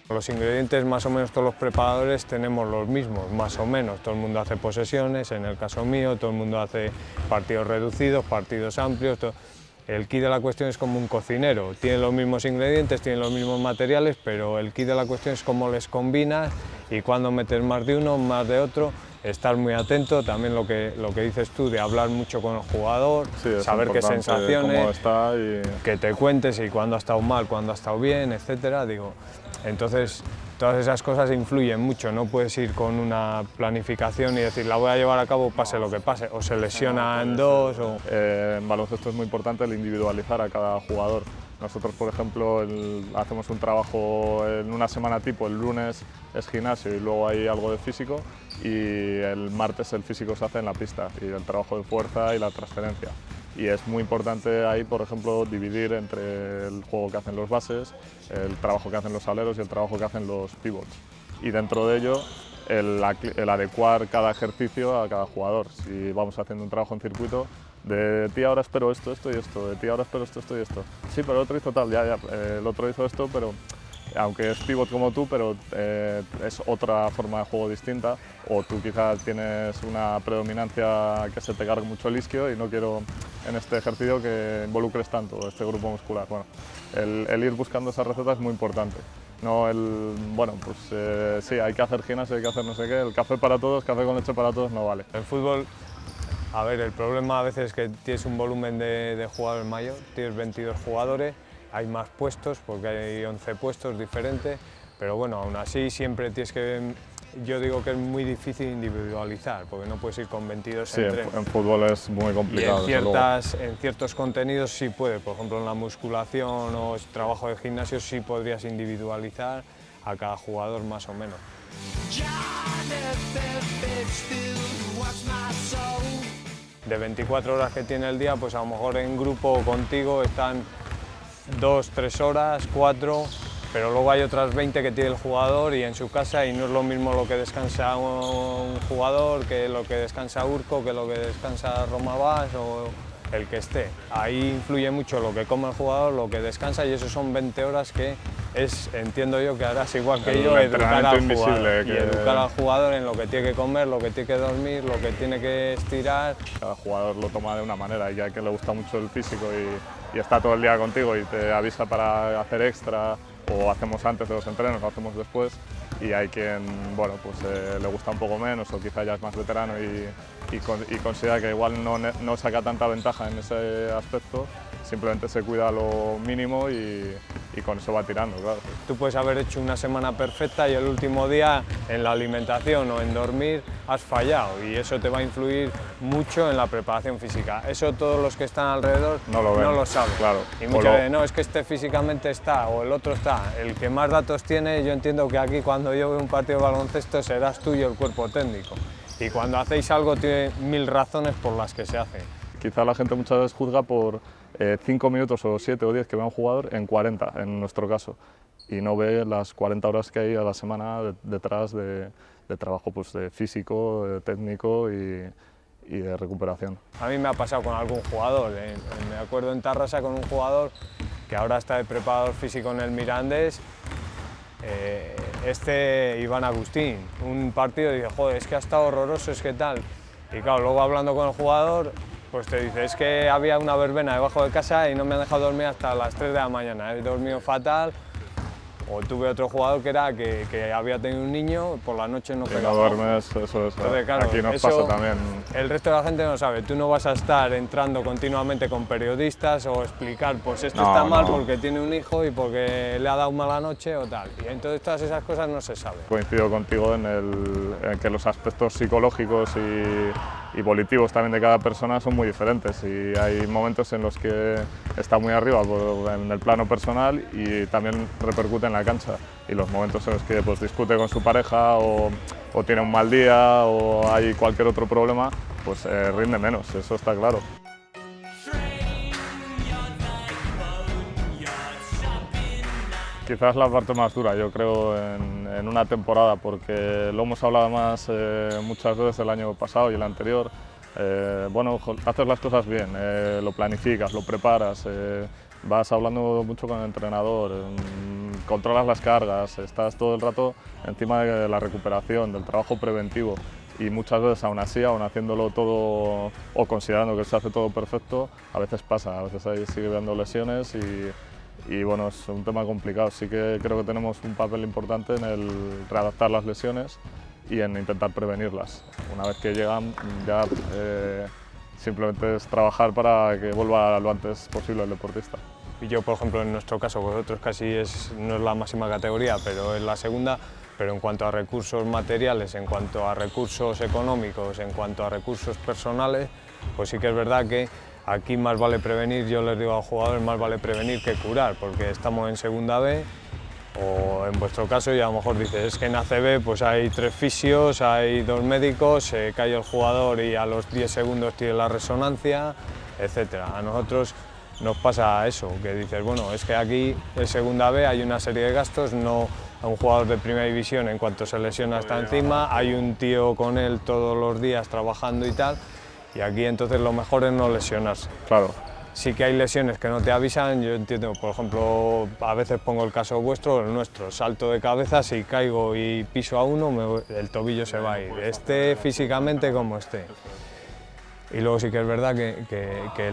Los ingredientes más o menos todos los preparadores tenemos los mismos, más o menos. Todo el mundo hace posesiones, en el caso mío, todo el mundo hace partidos reducidos, partidos amplios. El key de la cuestión es como un cocinero, tiene los mismos ingredientes, tiene los mismos materiales, pero el key de la cuestión es cómo les combinas y cuándo metes más de uno, más de otro. Estar muy atento, también lo que dices tú, de hablar mucho con el jugador, sí, saber qué sensaciones, cómo está que te cuentes y cuándo ha estado mal, cuándo ha estado bien, etcétera. Digo, entonces, todas esas cosas influyen mucho, no puedes ir con una planificación y decir la voy a llevar a cabo pase lo que pase, o se lesiona en dos. En baloncesto es muy importante el individualizar a cada jugador. Nosotros, por ejemplo, hacemos un trabajo en una semana tipo, el lunes es gimnasio y luego hay algo de físico, y el martes el físico se hace en la pista, y el trabajo de fuerza y la transferencia. Y es muy importante ahí, por ejemplo, dividir entre el juego que hacen los bases, el trabajo que hacen los aleros y el trabajo que hacen los pivots. Y dentro de ello, el adecuar cada ejercicio a cada jugador. Si vamos haciendo un trabajo en circuito, de ti ahora espero esto, esto y esto, de ti ahora espero esto, esto y esto. Sí, pero el otro hizo tal, ya, el otro hizo esto, pero aunque es pivot como tú, pero es otra forma de juego distinta, o tú quizás tienes una predominancia que se te cargue mucho el isquio y no quiero en este ejercicio que involucres tanto este grupo muscular. Bueno, el ir buscando esas recetas es muy importante. No bueno, pues sí, hay que hacer gimnasio, hay que hacer no sé qué, el café para todos, café con leche para todos no vale. El fútbol, a ver, el problema a veces es que tienes un volumen de jugadores mayor, tienes 22 jugadores, hay más puestos porque hay 11 puestos diferentes, pero bueno, aún así siempre tienes que, yo digo que es muy difícil individualizar, porque no puedes ir con 22 sí, en fútbol es muy complicado. Y en ciertos contenidos sí puedes, por ejemplo en la musculación o trabajo de gimnasio sí podrías individualizar a cada jugador más o menos. De 24 horas que tiene el día, pues a lo mejor en grupo o contigo están 2, 3 horas, 4, pero luego hay otras 20 que tiene el jugador y en su casa, y no es lo mismo lo que descansa un jugador que lo que descansa Urco, que lo que descansa Roma Bas o el que esté. Ahí influye mucho lo que come el jugador, lo que descansa, y eso son 20 horas que entiendo yo que harás igual que yo, educar al jugador en lo que tiene que comer, lo que tiene que dormir, lo que tiene que estirar. Cada jugador lo toma de una manera, y ya que le gusta mucho el físico y está todo el día contigo y te avisa para hacer extra, o hacemos antes de los entrenos, lo hacemos después, y hay quien, bueno, pues le gusta un poco menos, o quizá ya es más veterano y considera que igual no saca tanta ventaja en ese aspecto, simplemente se cuida lo mínimo y con eso va tirando, claro. Tú puedes haber hecho una semana perfecta y el último día en la alimentación o en dormir has fallado, y eso te va a influir mucho en la preparación física. Eso todos los que están alrededor no lo saben. Claro. Y muchas veces, no, es que este físicamente está o el otro está. El que más datos tiene, yo entiendo que aquí cuando yo veo un partido de baloncesto serás tú y el cuerpo técnico. Y cuando hacéis algo tiene 1000 razones por las que se hace. Quizá la gente muchas veces juzga por 5 minutos o 7 o 10 que ve un jugador en 40, en nuestro caso, y no ve las 40 horas que hay a la semana detrás de trabajo, pues, de físico, de técnico y de recuperación. A mí me ha pasado con algún jugador, me acuerdo en Tarrasa con un jugador que ahora está de preparador físico en el Mirandés, Iván Agustín, un partido y dice, joder, es que ha estado horroroso, es que tal. Y claro, luego hablando con el jugador, pues te dice, es que había una verbena debajo de casa y no me han dejado dormir hasta las 3 de la mañana, he dormido fatal. O tuve otro jugador que era que había tenido un niño, por la noche no pegaba. Y no duermes, eso es. Entonces, claro, aquí nos pasa también. El resto de la gente no sabe, tú no vas a estar entrando continuamente con periodistas o explicar, pues esto está mal porque tiene un hijo y porque le ha dado mala noche o tal. Y entonces todas esas cosas no se saben. Coincido contigo en que los aspectos psicológicos y volitivos también de cada persona son muy diferentes, y hay momentos en los que está muy arriba en el plano personal y también repercute en la cancha, y los momentos en los que pues discute con su pareja o tiene un mal día o hay cualquier otro problema, pues rinde menos, eso está claro. Quizás la parte más dura, yo creo, en una temporada, porque lo hemos hablado más muchas veces el año pasado y el anterior. Bueno, haces las cosas bien, lo planificas, lo preparas, vas hablando mucho con el entrenador, controlas las cargas, estás todo el rato encima de la recuperación, del trabajo preventivo. Y muchas veces aún así, aún haciéndolo todo o considerando que se hace todo perfecto, a veces pasa, a veces ahí sigue habiendo lesiones y bueno, es un tema complicado. Sí que creo que tenemos un papel importante en el readaptar las lesiones y en intentar prevenirlas. Una vez que llegan ya simplemente es trabajar para que vuelva lo antes posible el deportista. Y yo, por ejemplo, en nuestro caso, vosotros casi no es la máxima categoría, pero es la segunda. Pero en cuanto a recursos materiales, en cuanto a recursos económicos, en cuanto a recursos personales, pues sí que es verdad que aquí más vale prevenir, yo les digo a los jugadores, más vale prevenir que curar, porque estamos en segunda B, o en vuestro caso, y a lo mejor dices, es que en ACB pues hay 3 fisios, hay 2 médicos, se cae el jugador y a los 10 segundos tiene la resonancia, etc. A nosotros nos pasa eso, que dices, bueno, es que aquí en segunda B hay una serie de gastos, no a un jugador de primera división en cuanto se lesiona está encima, hay un tío con él todos los días trabajando y tal, y aquí entonces lo mejor es no lesionarse. Claro. Sí que hay lesiones que no te avisan, yo entiendo, por ejemplo, a veces pongo el caso vuestro o el nuestro, salto de cabeza, si caigo y piso a uno, el tobillo se va a ir, esté físicamente como esté. Y luego sí que es verdad que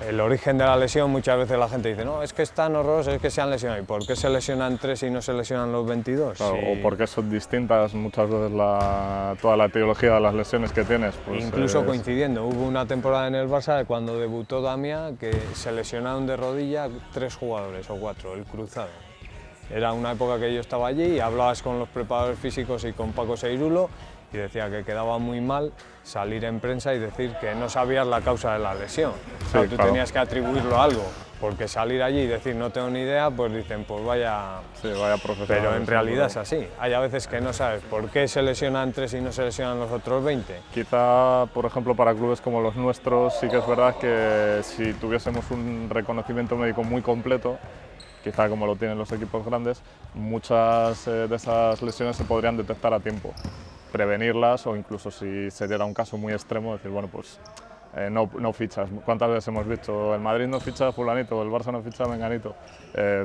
el origen de la lesión, muchas veces la gente dice, no, es que están horrorosos, es que se han lesionado. ¿Y por qué se lesionan 3 y no se lesionan los 22? Claro, Sí. O porque son distintas muchas veces toda la etiología de las lesiones que tienes. Pues incluso coincidiendo, hubo una temporada en el Barça cuando debutó Damián que se lesionaron de rodilla 3 jugadores o 4, el cruzado. Era una época que yo estaba allí y hablabas con los preparadores físicos y con Paco Seirulo y decía que quedaba muy mal salir en prensa y decir que no sabías la causa de la lesión. Sí, claro, tú claro. tenías que atribuirlo a algo, porque salir allí y decir no tengo ni idea, pues dicen pues vaya... Sí, vaya profesional. Pero en realidad es así, hay a veces que no sabes por qué se lesionan 3 y no se lesionan los otros 20. Quizá, por ejemplo, para clubes como los nuestros sí que es verdad que si tuviésemos un reconocimiento médico muy completo, quizá como lo tienen los equipos grandes, muchas de esas lesiones se podrían detectar a tiempo, prevenirlas o incluso si se diera un caso muy extremo, decir, bueno, pues no fichas. ¿Cuántas veces hemos visto el Madrid no ficha a fulanito o el Barça no ficha a menganito?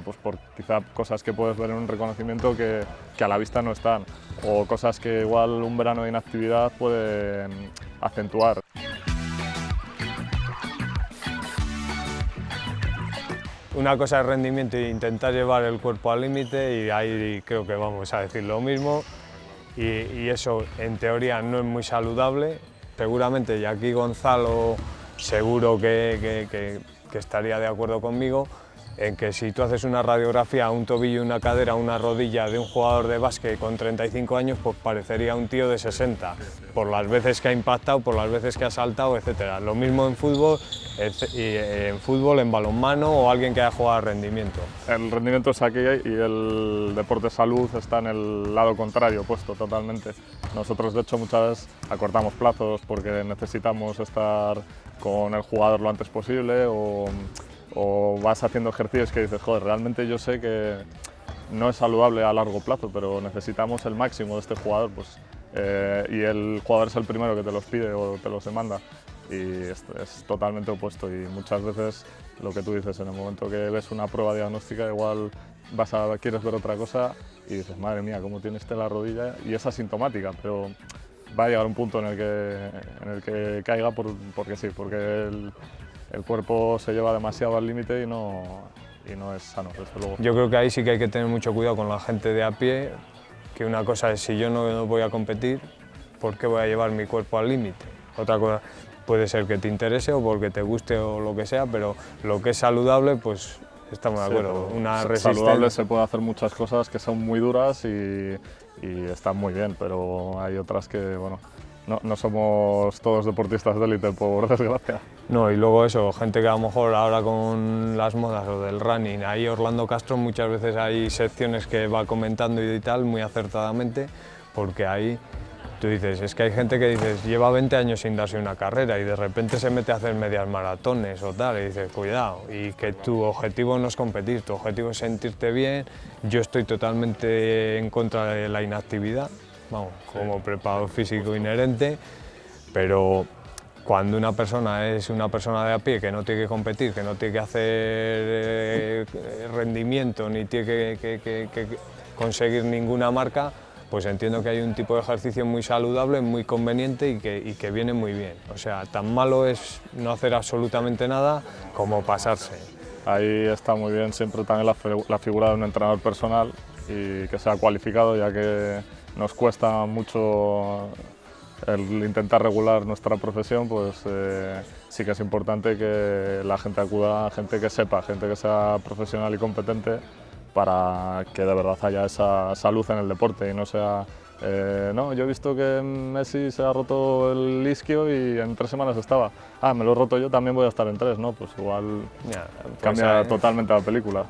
Pues por quizá cosas que puedes ver en un reconocimiento que a la vista no están, o cosas que igual un verano de inactividad puede acentuar. Una cosa es rendimiento e intentar llevar el cuerpo al límite y ahí creo que vamos a decir lo mismo y eso en teoría no es muy saludable. Seguramente, y aquí Gonzalo seguro que estaría de acuerdo conmigo, en que si tú haces una radiografía a un tobillo, una cadera, una rodilla de un jugador de básquet con 35 años, pues parecería un tío de 60, por las veces que ha impactado, por las veces que ha saltado, etc. Lo mismo en fútbol, en balonmano o alguien que haya jugado a rendimiento. El rendimiento es aquí y el deporte salud está en el lado contrario, opuesto totalmente. Nosotros de hecho muchas veces acortamos plazos porque necesitamos estar con el jugador lo antes posible o vas haciendo ejercicios que dices, joder, realmente yo sé que no es saludable a largo plazo, pero necesitamos el máximo de este jugador, pues, y el jugador es el primero que te los pide o te los demanda, y es totalmente opuesto. Y muchas veces lo que tú dices, en el momento que ves una prueba diagnóstica, igual quieres ver otra cosa y dices, madre mía, cómo tiene la rodilla, y es asintomática, pero va a llegar un punto en el que caiga porque sí, porque el cuerpo se lleva demasiado al límite y no es sano, desde luego. Yo creo que ahí sí que hay que tener mucho cuidado con la gente de a pie, que una cosa es si yo no voy a competir, ¿por qué voy a llevar mi cuerpo al límite? Otra cosa puede ser que te interese o porque te guste o lo que sea, pero lo que es saludable, pues estamos de acuerdo. Una resistencia. Saludable se puede hacer muchas cosas que son muy duras y están muy bien, pero hay otras que, bueno, no somos todos deportistas de élite, por desgracia. No, y luego eso, gente que a lo mejor ahora con las modas o del running, ahí Orlando Castro muchas veces hay secciones que va comentando y tal, muy acertadamente, porque ahí tú dices, es que hay gente que dices, lleva 20 años sin darse una carrera y de repente se mete a hacer medias maratones o tal, y dices, cuidado, y que tu objetivo no es competir, tu objetivo es sentirte bien. Yo estoy totalmente en contra de la inactividad, vamos, como preparador físico inherente, pero cuando una persona es una persona de a pie que no tiene que competir, que no tiene que hacer rendimiento ni tiene que conseguir ninguna marca, pues entiendo que hay un tipo de ejercicio muy saludable, muy conveniente y que viene muy bien. O sea, tan malo es no hacer absolutamente nada como pasarse. Ahí está muy bien siempre también la figura de un entrenador personal y que sea cualificado, ya que nos cuesta mucho el intentar regular nuestra profesión, pues sí que es importante que la gente acuda a gente que sepa, gente que sea profesional y competente, para que de verdad haya esa salud en el deporte y no sea, no, yo he visto que Messi se ha roto el isquio y en 3 semanas estaba, me lo he roto yo, también voy a estar en 3, ¿no? Pues igual cambia totalmente la película.